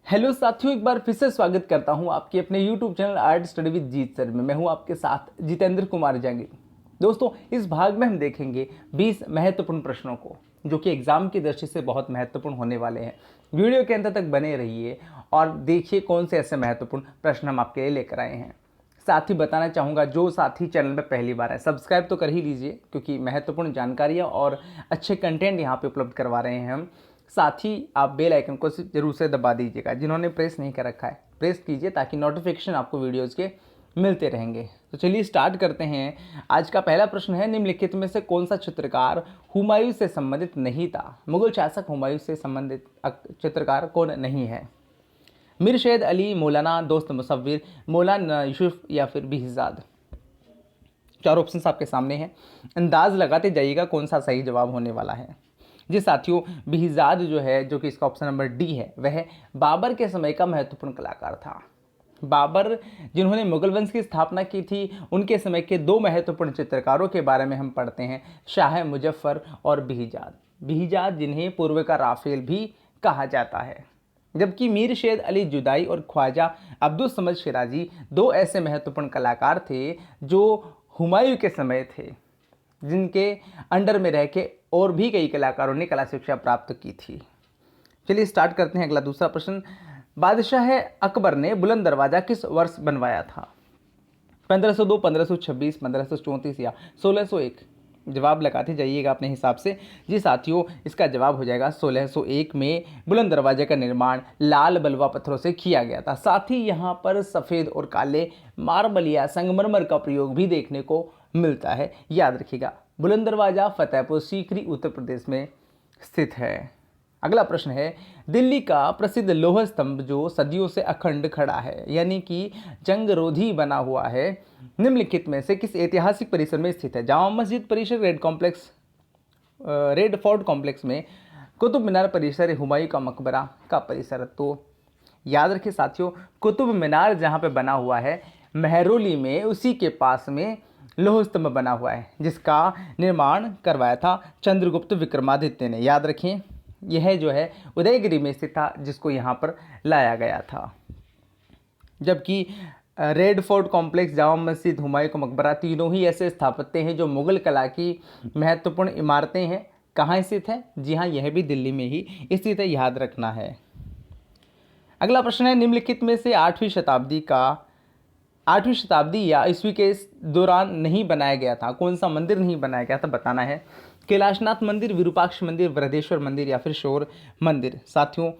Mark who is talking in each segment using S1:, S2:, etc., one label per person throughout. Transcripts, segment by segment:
S1: Hello साथियों, एक बार फिर से स्वागत करता हूं आपके अपने YouTube channel art study with Jeet sir में। मैं हूं आपके साथ जितेंद्र कुमार जांगिर। दोस्तों, इस भाग में हम देखेंगे 20 महत्वपूर्ण प्रश्नों को, जो कि एग्जाम की दृष्टि से बहुत महत्वपूर्ण होने वाले हैं। वीडियो के अंत तक बने रहिए और देखिए कौन से ऐसे महत्वपूर्ण प्रश्न हम आपके लिए लेकर आए हैं। साथ ही बताना चाहूँगा, जो साथी चैनल में पहली बार है सब्सक्राइब तो कर ही लीजिए, क्योंकि महत्वपूर्ण जानकारियाँ और अच्छे कंटेंट यहाँ पे उपलब्ध करवा रहे हैं हम। साथ ही आप बेल आइकन को जरूर से दबा दीजिएगा। जिन्होंने प्रेस नहीं कर रखा है प्रेस कीजिए, ताकि नोटिफिकेशन आपको वीडियोज़ के मिलते रहेंगे। तो चलिए स्टार्ट करते हैं। आज का पहला प्रश्न है, निम्नलिखित में से कौन सा चित्रकार हुमायूं से संबंधित नहीं था? मुगल शासक हुमायूं से संबंधित चित्रकार कौन नहीं है? मिर्शेद अली, मौलाना दोस्त मुसव्विर, मौलाना यूसुफ या फिर बिहजाद। चार ऑप्शंस आपके सामने हैं, अंदाज लगाते जाइएगा कौन सा सही जवाब होने वाला है। जी साथियों, बिहजाद जो है, जो कि इसका ऑप्शन नंबर डी है, वह बाबर के समय का महत्वपूर्ण कलाकार था। बाबर जिन्होंने मुगल वंश की स्थापना की थी, उनके समय के दो महत्वपूर्ण चित्रकारों के बारे में हम पढ़ते हैं, शाह मुजफ्फर और बिहजाद। बिहजाद जिन्हें पूर्व का राफेल भी कहा जाता है। जबकि मीर शेद अली जुदाई और ख्वाजा अब्दुल समद शिराजी दो ऐसे महत्वपूर्ण कलाकार थे जो हुमायूं के समय थे, जिनके अंडर में रह के और भी कई कलाकारों ने कला शिक्षा प्राप्त की थी। चलिए स्टार्ट करते हैं अगला दूसरा प्रश्न। बादशाह अकबर ने बुलंद दरवाज़ा किस वर्ष बनवाया था? 1502, 1526, 1534 या 1601? जवाब लगाते जाइएगा अपने हिसाब से। जी साथियों, इसका जवाब हो जाएगा 1601 में बुलंद दरवाजे का निर्माण लाल बलुआ पत्थरों से किया गया था। साथ ही यहाँ पर सफ़ेद और काले मार्बल या संगमरमर का प्रयोग भी देखने को मिलता है। याद रखिएगा, बुलंद दरवाज़ा फतेहपुर सीकरी उत्तर प्रदेश में स्थित है। अगला प्रश्न है, दिल्ली का प्रसिद्ध लौह स्तंभ जो सदियों से अखंड खड़ा है, यानी कि जंगरोधी बना हुआ है, निम्नलिखित में से किस ऐतिहासिक परिसर में स्थित है? जामा मस्जिद परिसर, रेड फोर्ट कॉम्प्लेक्स में, कुतुब मीनार परिसर, हुमायूं का मकबरा का परिसर? तो याद रखिए साथियों, कुतुब मीनार जहाँ पे बना हुआ है मेहरौली में, उसी के पास में लौह स्तंभ बना हुआ है, जिसका निर्माण करवाया था चंद्रगुप्त विक्रमादित्य ने। याद रखें, यह जो है उदयगिरी में स्थित था, जिसको यहाँ पर लाया गया था। जबकि red fort complex, Jama Masjid, Humayun का मकबरा, तीनों ही ऐसे स्थापत्य हैं जो मुगल कला की महत्वपूर्ण इमारतें हैं। कहाँ स्थित है? जी हाँ, यह भी दिल्ली में ही स्थित है, याद रखना है। अगला प्रश्न है, निम्नलिखित में से 8वीं शताब्दी या ईस्वी के दौरान नहीं बनाया गया था? कौन सा मंदिर नहीं बनाया गया था, बताना है। कैलाशनाथ मंदिर, विरूपाक्ष मंदिर, बृहदेश्वर मंदिर या फिर शोर मंदिर? साथियों,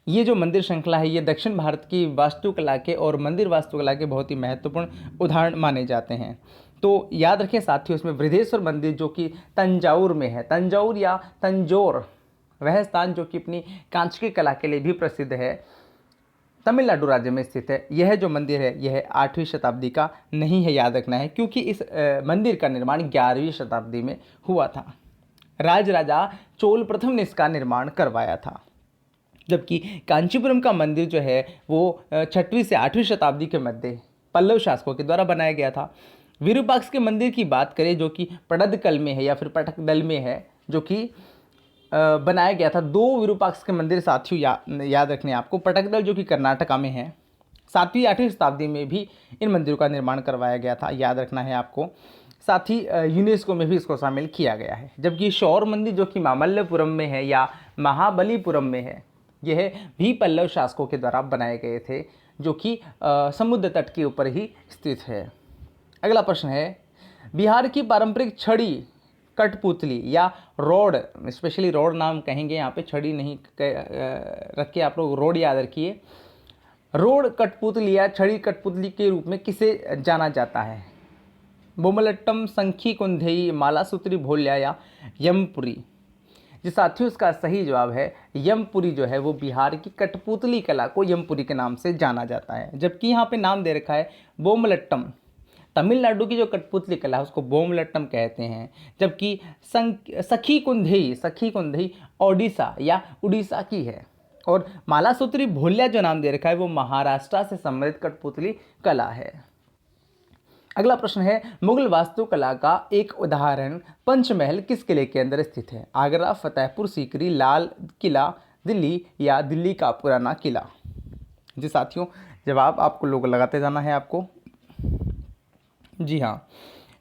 S1: ये जो मंदिर श्रृंखला है, ये दक्षिण भारत की वास्तुकला के और मंदिर वास्तुकला के बहुत ही महत्वपूर्ण उदाहरण माने जाते हैं। तो याद रखें साथियों, इसमें बृहदेश्वर मंदिर जो कि तंजावुर में है, तंजावुर या तंजौर, वह स्थान जो कि अपनी कांच की कला के लिए भी प्रसिद्ध है, तमिलनाडु राज्य में स्थित है। यह जो मंदिर है, यह 8वीं शताब्दी का नहीं है, याद रखना है, क्योंकि इस मंदिर का निर्माण 11वीं शताब्दी में हुआ था। राजराजा चोल प्रथम ने इसका निर्माण करवाया था। जबकि कांचीपुरम का मंदिर जो है वो 6वीं से 8वीं शताब्दी के मध्य पल्लव शासकों के द्वारा बनाया गया था। विरूपाक्ष के मंदिर की बात करें, जो कि पड़दकल में है या फिर पटकदल में है, जो कि बनाया गया था। दो विरूपाक्ष के मंदिर साथियों याद रखने आपको। पटकदल जो कि कर्नाटका में है, 7वीं 8वीं शताब्दी में भी इन मंदिरों का निर्माण करवाया गया था, याद रखना है आपको। साथ ही यूनेस्को में भी इसको शामिल किया गया है। जबकि शौर मंदिर जो कि मामल्लपुरम में है या महाबलीपुरम में है, यह भी पल्लव शासकों के द्वारा बनाए गए थे, जो कि समुद्र तट के ऊपर ही स्थित है। अगला प्रश्न है, बिहार की पारंपरिक छड़ी, कठपुतली या रोड, स्पेशली रोड नाम कहेंगे यहाँ पे, छड़ी नहीं रख के आप लोग रोड याद रखिए। रोड कठपुतली या छड़ी कठपुतली के रूप में किसे जाना जाता है? बोमलट्टम, संखी कुंधई, मालासूत्री भोल्या या यमपुरी? जी साथियों, इसका सही जवाब है यमपुरी। जो है वो बिहार की कठपुतली कला को यमपुरी के नाम से जाना जाता है। जबकि यहाँ पे नाम दे रखा है बोमलट्टम। तमिलनाडु की जो कठपुतली कला है उसको बोमलट्टम कहते हैं। जबकि सखी कुंधई ओडिशा या उड़ीसा की है। और मालासूत्री भोल्या जो नाम दे रखा है वो महाराष्ट्र से संबंधित कठपुतली कला है। अगला प्रश्न है, मुगल वास्तुकला का एक उदाहरण पंचमहल किस किले के अंदर स्थित है? आगरा, फतेहपुर सीकरी, लाल किला दिल्ली या दिल्ली का पुराना किला? जी साथियों, जवाब आपको लोग लगाते जाना है आपको। जी हाँ,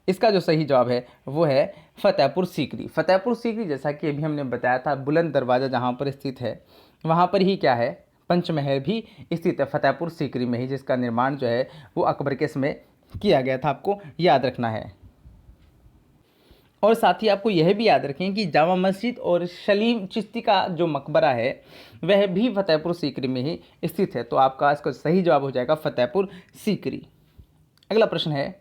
S1: इसका जो सही जवाब है वो है फतेहपुर सीकरी। फतेहपुर सीकरी जैसा कि अभी हमने बताया था, बुलंद दरवाज़ा जहाँ पर स्थित है वहाँ पर ही क्या है, पंचमहल भी स्थित है फतेहपुर सीकरी में ही, जिसका निर्माण जो है वो अकबर के समय किया गया था, आपको याद रखना है। और साथ ही आपको यह भी याद रखें कि जामा मस्जिद और सलीम चिश्ती का जो मकबरा है वह भी फतेहपुर सीकरी में ही स्थित है। तो आपका इसका सही जवाब हो जाएगा फतेहपुर सीकरी। अगला प्रश्न है,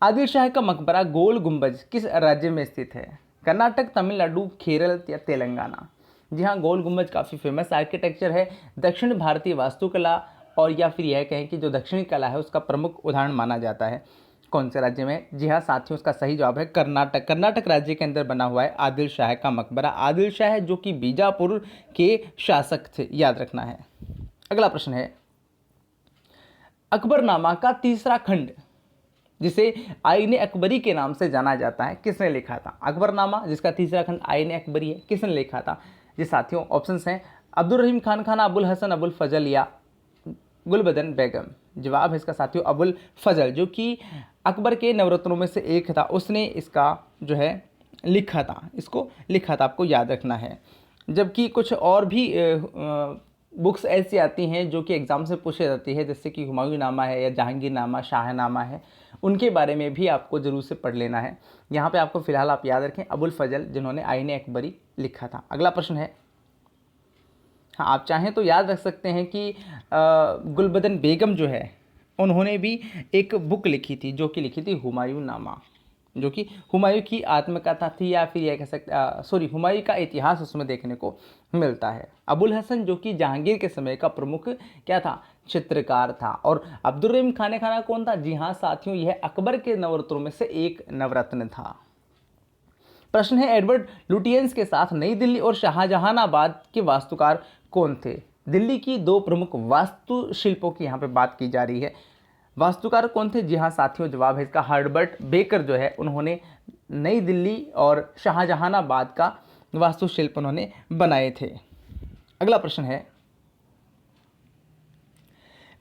S1: आदिल शाह का मकबरा गोल गुंबज किस राज्य में स्थित है? कर्नाटक, तमिलनाडु, केरल या तेलंगाना? जी हाँ, गोल गुंबज काफ़ी फेमस आर्किटेक्चर है, दक्षिण भारतीय वास्तुकला और या फिर यह कहें कि जो दक्षिणी कला है उसका प्रमुख उदाहरण माना जाता है। कौन से राज्य में? जी हाँ साथियों, उसका सही जवाब है कर्नाटक। कर्नाटक राज्य के अंदर बना हुआ है आदिल शाह का मकबरा। आदिल शाह जो कि बीजापुर के शासक थे, याद रखना है। अगला प्रश्न है, अकबरनामा का तीसरा खंड जिसे आईने अकबरी के नाम से जाना जाता है किसने लिखा था? अकबरनामा जिसका तीसरा खंड आईने अकबरी है, किसने लिखा था? जी साथियों, ऑप्शंस हैं अब्दुल रहीम खान, अबुल हसन, अबुल फजल या गुलबदन बेगम। जवाब है इसका साथियों अबुल फजल, जो कि अकबर के नवरत्नों में से एक था, उसने इसका जो है लिखा था, इसको लिखा था, आपको याद रखना है। जबकि कुछ और भी बुक्स ऐसी आती हैं जो कि एग्ज़ाम से पूछी जाती है, जैसे कि हुमायूं नामा है या जहांगीर नामा, शाहनामा है, उनके बारे में भी आपको ज़रूर से पढ़ लेना है। यहाँ पे आपको फ़िलहाल आप याद रखें अबुल फजल, जिन्होंने आईने अकबरी लिखा था। अगला प्रश्न है, हाँ आप चाहें तो याद रख सकते हैं कि गुलबदन बेगम जो है उन्होंने भी एक बुक लिखी थी, जो कि लिखी थी हुमायूं नामा, जो कि हुमायूं की आत्मकथा थी या फिर यह कह सकते हुमायूं का इतिहास उसमें देखने को मिलता है। अबुल हसन जो कि जहांगीर के समय का प्रमुख क्या था, चित्रकार था। और अब्दुल रहीम खाना कौन था? जी हाँ साथियों, यह अकबर के नवरत्नों में से एक नवरत्न था। प्रश्न है, एडवर्ड लुटियंस के साथ नई दिल्ली और शाहजहानाबाद के वास्तुकार कौन थे? दिल्ली की दो प्रमुख वास्तुशिल्पों की यहाँ पे बात की जा रही है, वास्तुकार कौन थे? जी हाँ साथियों, जवाब है इसका हर्बर्ट बेकर जो है, उन्होंने नई दिल्ली और शाहजहानाबाद का वास्तुशिल्प उन्होंने बनाए थे। अगला प्रश्न है,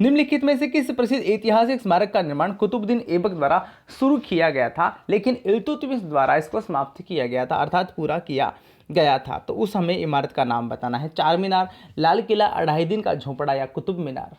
S1: निम्नलिखित में से किस प्रसिद्ध ऐतिहासिक स्मारक का निर्माण कुतुबुद्दीन ऐबक द्वारा शुरू किया गया था लेकिन इल्तुतमिश द्वारा इसको समाप्त किया गया था, अर्थात पूरा किया गया था? तो उस हमें इमारत का नाम बताना है। चार मीनार, लाल किला, अढ़ाई दिन का झोपड़ा या कुतुब मीनार?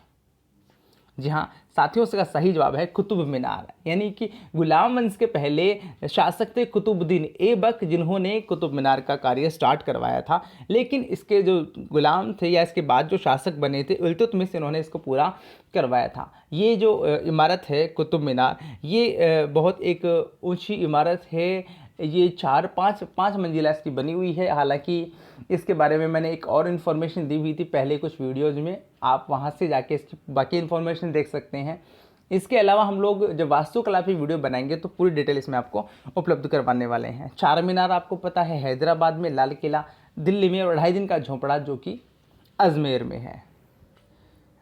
S1: जी हाँ साथियों, इसका सही जवाब है कुतुब मीनार, यानी कि गुलाम वंश के पहले शासक थे कुतुबुद्दीन ऐबक, जिन्होंने कुतुब मीनार का कार्य स्टार्ट करवाया था। लेकिन इसके जो गुलाम थे या इसके बाद जो शासक बने थे इल्तुतमिश, इन्होंने इसको पूरा करवाया था। ये जो इमारत है कुतुब मीनार, ये बहुत एक ऊंची इमारत है। ये पाँच मंजिला इसकी बनी हुई है। हालांकि इसके बारे में मैंने एक और इन्फॉर्मेशन दी हुई थी पहले कुछ वीडियोज़ में, आप वहाँ से जाके इसकी बाकी इन्फॉर्मेशन देख सकते हैं। इसके अलावा हम लोग जब वास्तुकला पे वीडियो बनाएंगे तो पूरी डिटेल इसमें आपको उपलब्ध करवाने वाले हैं। चार मीनार आपको पता है हैदराबाद में, लाल किला दिल्ली में और अढ़ाई दिन का झोपड़ा जो कि अजमेर में है।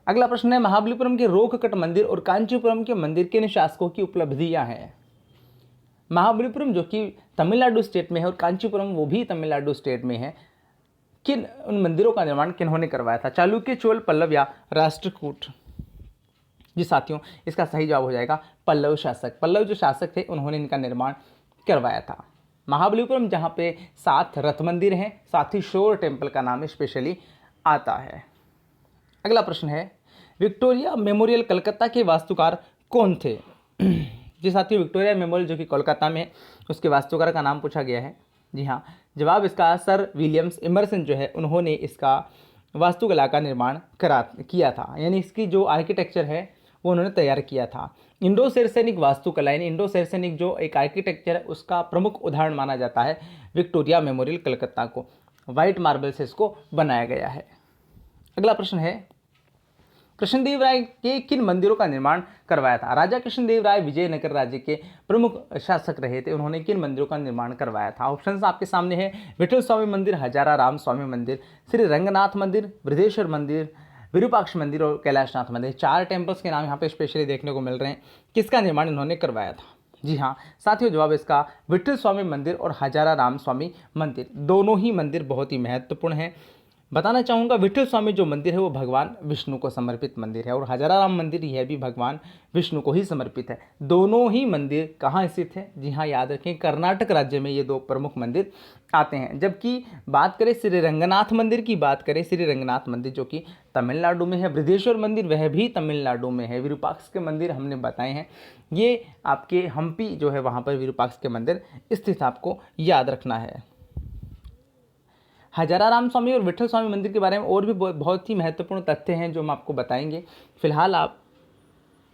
S1: अगला प्रश्न है, महाबलीपुरम के रोककट मंदिर और कांचीपुरम के मंदिर किन शासकों की उपलब्धियाँ हैं? महाबलीपुरम जो कि तमिलनाडु स्टेट में है और कांचीपुरम वो भी तमिलनाडु स्टेट में है, किन उन मंदिरों का निर्माण किन्होंने करवाया था? चालुक्य, चोल, पल्लव या राष्ट्रकूट? जी साथियों, इसका सही जवाब हो जाएगा पल्लव शासक। पल्लव जो शासक थे उन्होंने इनका निर्माण करवाया था। महाबलीपुरम जहाँ पे 7 रथ मंदिर हैं, साथ ही शोर टेम्पल का नाम स्पेशली आता है। अगला प्रश्न है, विक्टोरिया मेमोरियल कलकत्ता के वास्तुकार कौन थे? जी साथियों, विक्टोरिया मेमोरियल जो कि कोलकाता में, उसके वास्तुकार का नाम पूछा गया है। जी हाँ, जवाब इसका सर विलियम्स इमर्सन जो है उन्होंने इसका वास्तुकला का निर्माण किया था, यानी इसकी जो आर्किटेक्चर है वो उन्होंने तैयार किया था। इंडो सैसनिक वास्तुकला, यानी इंडो सैसनिक जो एक आर्किटेक्चर है उसका प्रमुख उदाहरण माना जाता है विक्टोरिया मेमोरियल कलकत्ता को। वाइट मार्बल से इसको बनाया गया है। अगला प्रश्न है, कृष्णदेव राय के किन मंदिरों का निर्माण करवाया था? राजा कृष्णदेव राय विजयनगर राज्य के प्रमुख शासक रहे थे, उन्होंने किन मंदिरों का निर्माण करवाया था? ऑप्शंस आपके सामने है, विठल स्वामी मंदिर, हजारा राम स्वामी मंदिर, श्री रंगनाथ मंदिर, बृहदेश्वर मंदिर, विरूपाक्ष मंदिर और कैलाशनाथ मंदिर। 4 टेम्पल्स के नाम यहाँ पे स्पेशली देखने को मिल रहे हैं। किसका निर्माण इन्होंने करवाया था? जी हाँ साथियों, जवाब इसका विठल स्वामी मंदिर और हजारा राम स्वामी मंदिर। दोनों ही मंदिर बहुत ही महत्वपूर्ण हैं। बताना चाहूँगा विठल स्वामी जो मंदिर है वो भगवान विष्णु को समर्पित मंदिर है, और हजाराराम मंदिर यह भी भगवान विष्णु को ही समर्पित है। दोनों ही मंदिर कहाँ स्थित है? जी हाँ, याद रखें, कर्नाटक राज्य में ये दो प्रमुख मंदिर आते हैं। जबकि बात करें श्री रंगनाथ मंदिर की, बात करें श्री रंगनाथ मंदिर जो कि तमिलनाडु में है, बृहदेश्वर मंदिर वह भी तमिलनाडु में है, विरूपाक्ष के मंदिर हमने बताए हैं, ये आपके हम्पी जो है वहाँ पर विरूपाक्ष के मंदिर स्थित, आपको याद रखना है। हजाराराम स्वामी और विठल स्वामी मंदिर के बारे में और भी बहुत ही महत्वपूर्ण तथ्य हैं जो हम आपको बताएंगे। फिलहाल आप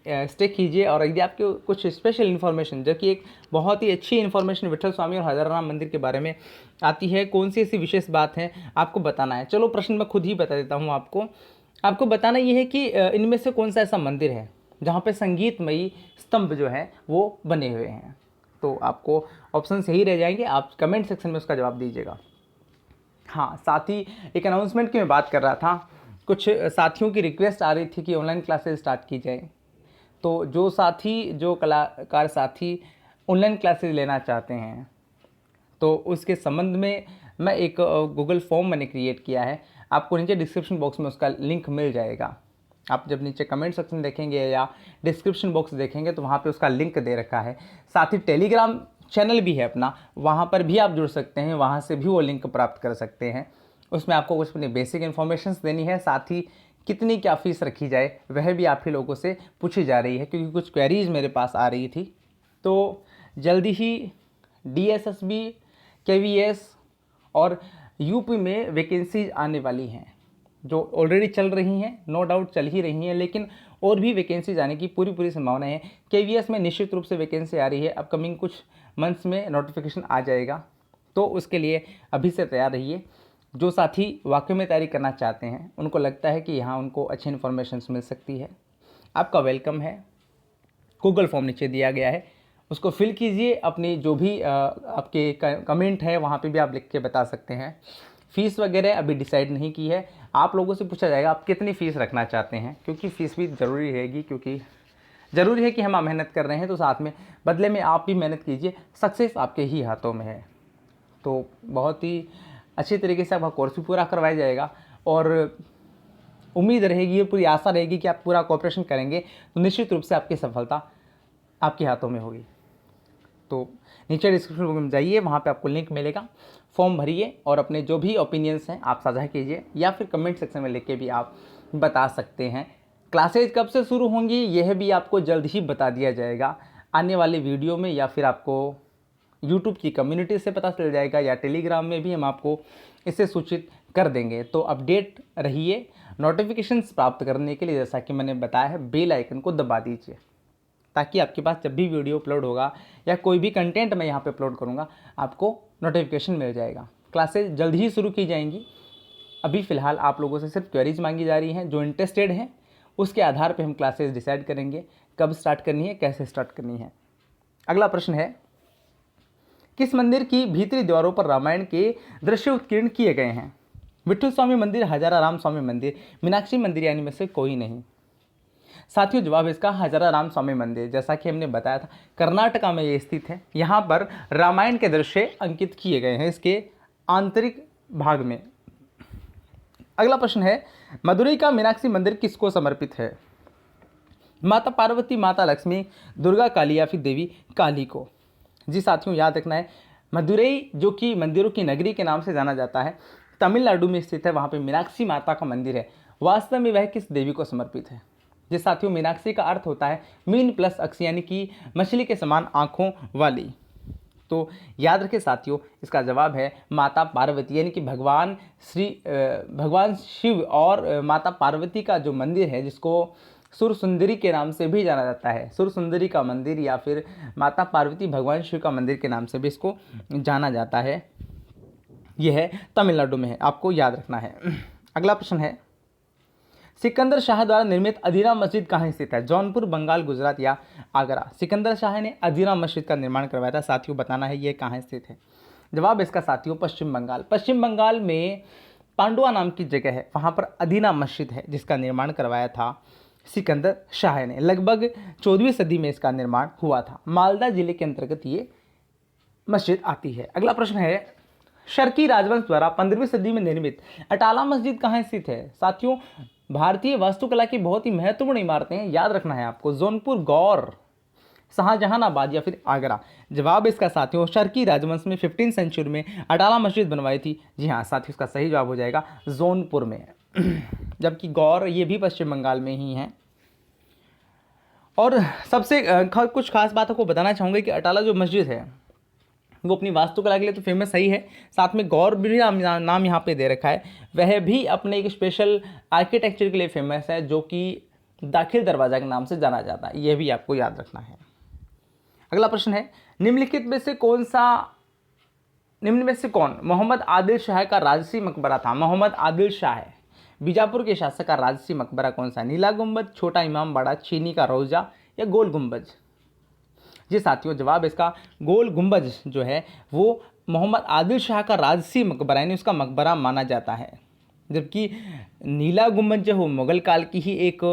S1: स्टे कीजिए, और यदि आपको कुछ स्पेशल इन्फॉर्मेशन, जो कि एक बहुत ही अच्छी इन्फॉर्मेशन विठल स्वामी और हजाराराम मंदिर के बारे में आती है, कौन सी ऐसी विशेष बात है आपको बताना है। चलो प्रश्न मैं खुद ही बता देता हूँ आपको बताना ये है कि इनमें से कौन सा ऐसा मंदिर है जहाँ पे संगीतमयी स्तंभ जो है वो बने हुए हैं। तो आपको ऑप्शन सही रह जाएंगे, आप कमेंट सेक्शन में उसका जवाब दीजिएगा। हाँ, साथ ही एक अनाउंसमेंट की मैं बात कर रहा था, कुछ साथियों की रिक्वेस्ट आ रही थी कि ऑनलाइन क्लासेस स्टार्ट की जाए। तो जो कलाकार साथी ऑनलाइन क्लासेस लेना चाहते हैं, तो उसके संबंध में मैं एक गूगल फॉर्म मैंने क्रिएट किया है, आपको नीचे डिस्क्रिप्शन बॉक्स में उसका लिंक मिल जाएगा। आप जब नीचे कमेंट सेक्शन देखेंगे या डिस्क्रिप्शन बॉक्स देखेंगे तो वहाँ पे उसका लिंक दे रखा है। साथ ही टेलीग्राम चैनल भी है अपना, वहाँ पर भी आप जुड़ सकते हैं, वहाँ से भी वो लिंक प्राप्त कर सकते हैं। उसमें आपको कुछ अपनी बेसिक इन्फॉर्मेशन देनी है, साथ ही कितनी क्या फीस रखी जाए वह भी आप ही लोगों से पूछी जा रही है, क्योंकि कुछ क्वेरीज मेरे पास आ रही थी। तो जल्दी ही DSSB, KVS और यूपी में वैकेंसीज आने वाली हैं, जो ऑलरेडी चल रही हैं, नो डाउट चल ही रही हैं, लेकिन और भी वैकेंसीज आने की पूरी संभावना है। KVS में निश्चित रूप से वैकेंसी आ रही है, अपकमिंग कुछ मंथ्स में नोटिफिकेशन आ जाएगा, तो उसके लिए अभी से तैयार रहिए। जो साथी वाकई में तैयारी करना चाहते हैं, उनको लगता है कि यहाँ उनको अच्छी इन्फॉर्मेशन मिल सकती है, आपका वेलकम है। गूगल फॉर्म नीचे दिया गया है, उसको फिल कीजिए। अपनी जो भी आपके कमेंट है वहाँ पे भी आप लिख के बता सकते हैं। फ़ीस वगैरह अभी डिसाइड नहीं की है, आप लोगों से पूछा जाएगा आप कितनी फ़ीस रखना चाहते हैं, क्योंकि फ़ीस भी ज़रूरी रहेगी, क्योंकि ज़रूरी है कि हम मेहनत कर रहे हैं, तो साथ में बदले में आप भी मेहनत कीजिए, सक्सेस आपके ही हाथों में है। तो बहुत ही अच्छी तरीके से आपका कोर्स भी पूरा करवाया जाएगा, और उम्मीद रहेगी, पूरी आशा रहेगी कि आप पूरा कोऑपरेशन करेंगे तो निश्चित रूप से आपकी सफलता आपके हाथों में होगी। तो नीचे डिस्क्रिप्शन बॉक्स में जाइए, वहाँ पे आपको लिंक मिलेगा, फॉर्म भरिए और अपने जो भी ओपिनियंस हैं आप साझा कीजिए, या फिर कमेंट सेक्शन में लिख के भी आप बता सकते हैं। क्लासेज कब से शुरू होंगी यह भी आपको जल्द ही बता दिया जाएगा आने वाले वीडियो में, या फिर आपको यूट्यूब की कम्युनिटी से पता चल जाएगा, या टेलीग्राम में भी हम आपको इससे सूचित कर देंगे। तो अपडेट रहिए। नोटिफिकेशंस प्राप्त करने के लिए जैसा कि मैंने बताया है, बेल आइकन को दबा दीजिए, ताकि आपके पास जब भी वीडियो अपलोड होगा या कोई भी कंटेंट मैं यहाँ पे अपलोड करूँगा आपको नोटिफिकेशन मिल जाएगा। क्लासेस जल्द ही शुरू की जाएंगी। अभी फ़िलहाल आप लोगों से सिर्फ क्वेरीज मांगी जा रही हैं, जो इंटरेस्टेड हैं उसके आधार पे हम क्लासेस डिसाइड करेंगे कब स्टार्ट करनी है, कैसे स्टार्ट करनी है। अगला प्रश्न है, किस मंदिर की भीतरी द्वारों पर रामायण के दृश्य उत्कीर्ण किए गए हैं? विठल स्वामी मंदिर, हजाराराम स्वामी मंदिर, मीनाक्षी मंदिर, यानी में से कोई नहीं। साथियों जवाब इसका हजाराराम स्वामी मंदिर, जैसा कि हमने बताया था कर्नाटका में ये स्थित है। यहाँ पर रामायण के दृश्य अंकित किए गए हैं इसके आंतरिक भाग में। अगला प्रश्न है, मदुरई का मीनाक्षी मंदिर किसको समर्पित है? माता पार्वती, माता लक्ष्मी, दुर्गा काली, या फिर देवी काली को? जी साथियों याद रखना है, मदुरई जो कि मंदिरों की नगरी के नाम से जाना जाता है, तमिलनाडु में स्थित है। वहाँ पे मीनाक्षी माता का मंदिर है। वास्तव में वह किस देवी को समर्पित है? जी साथियों, मीनाक्षी का अर्थ होता है मीन प्लस अक्ष, यानी कि मछली के समान आँखों वाली। तो याद रखें साथियों, इसका जवाब है माता पार्वती, यानी कि भगवान शिव और माता पार्वती का जो मंदिर है, जिसको सुर सुंदरी के नाम से भी जाना जाता है, सुर सुंदरी का मंदिर या फिर माता पार्वती भगवान शिव का मंदिर के नाम से भी इसको जाना जाता है, यह है तमिलनाडु में है, आपको याद रखना है। अगला प्रश्न है, सिकंदर शाह द्वारा निर्मित अदीना मस्जिद कहाँ स्थित है? जौनपुर, बंगाल, गुजरात या आगरा? सिकंदर शाह ने अदीना मस्जिद का निर्माण करवाया था। साथियों बताना है ये कहाँ स्थित है। जवाब इसका साथियों पश्चिम बंगाल। पश्चिम बंगाल में पांडुआ नाम की जगह है, वहाँ पर अदीना मस्जिद है, जिसका निर्माण करवाया था सिकंदर शाह ने। लगभग 14वीं सदी में इसका निर्माण हुआ था। मालदा जिले के अंतर्गत ये मस्जिद आती है। अगला प्रश्न है, शर्की राजवंश द्वारा 15वीं सदी में निर्मित अटाला मस्जिद कहाँ स्थित है? साथियों, भारतीय वास्तुकला की बहुत ही महत्वपूर्ण इमारतें हैं, याद रखना है आपको। जौनपुर, गौर, शाहजहानाबाद या फिर आगरा। जवाब इसका साथियों, शर्की राजवंश में 15वीं सेंचुरी में अटाला मस्जिद बनवाई थी। जी हाँ साथियों, इसका सही जवाब हो जाएगा जौनपुर में। जबकि गौर ये भी पश्चिम बंगाल में ही है। और सबसे कुछ खास बातों को बताना चाहूँगा कि अटाला जो मस्जिद है वो अपनी वास्तुकला के लिए तो फेमस ही है, साथ में गौर भी नाम यहाँ पे दे रखा है। वह भी अपने एक स्पेशल आर्किटेक्चर के लिए फेमस है, जो कि दाखिल दरवाज़ा के नाम से जाना जाता है। यह भी आपको याद रखना है। अगला प्रश्न है, निम्नलिखित में से कौन मोहम्मद आदिल शाह का राजसी मकबरा था? मोहम्मद आदिल शाह बीजापुर के शासक का राजसी मकबरा कौन सा? नीला गुंबद, छोटा इमाम बाड़ा, चीनी का रोजा या गोल गुंबज? जी साथियों, जवाब इसका गोल गुंबज जो है वो मोहम्मद आदिल शाह का राजसी मकबरा यानी उसका मकबरा माना जाता है। जबकि नीला गुंबज जो मुगल काल की ही एक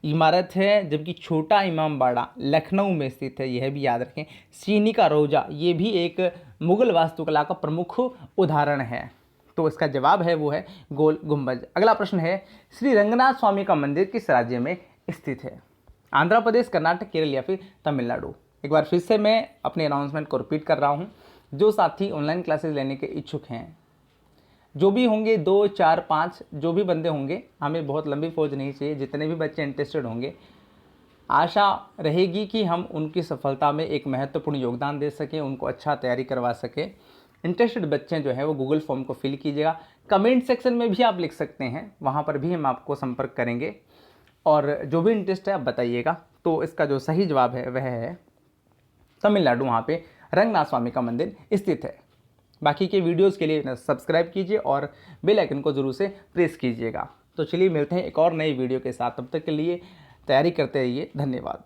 S1: इमारत है, जबकि छोटा इमाम बाड़ा लखनऊ में स्थित है, यह भी याद रखें। चीनी का रोजा ये भी एक मुगल वास्तुकला का प्रमुख उदाहरण है। तो इसका जवाब है वो है गोल गुंबज। अगला प्रश्न है, श्री रंगनाथ स्वामी का मंदिर किस राज्य में स्थित है? आंध्र प्रदेश, कर्नाटक, केरल या फिर तमिलनाडु? एक बार फिर से मैं अपने अनाउंसमेंट को रिपीट कर रहा हूँ। जो साथी ऑनलाइन क्लासेस लेने के इच्छुक हैं, जो भी होंगे 2, 4, 5 जो भी बंदे होंगे, हमें बहुत लंबी फौज नहीं चाहिए, जितने भी बच्चे इंटरेस्टेड होंगे, आशा रहेगी कि हम उनकी सफलता में एक महत्वपूर्ण योगदान दे सकें, उनको अच्छा तैयारी करवा सकें। इंटरेस्टेड बच्चे जो हैं वो गूगल फॉर्म को फिल कीजिएगा। कमेंट सेक्शन में भी आप लिख सकते हैं, वहाँ पर भी हम आपको संपर्क करेंगे और जो भी इंटरेस्ट है आप बताइएगा। तो इसका जो सही जवाब है वह है तमिलनाडु, वहाँ पे रंगनाथ स्वामी का मंदिर स्थित है। बाकी के वीडियोस के लिए सब्सक्राइब कीजिए और बेल आइकन को ज़रूर से प्रेस कीजिएगा। तो चलिए मिलते हैं एक और नई वीडियो के साथ, तब तक के लिए तैयारी करते रहिए। धन्यवाद।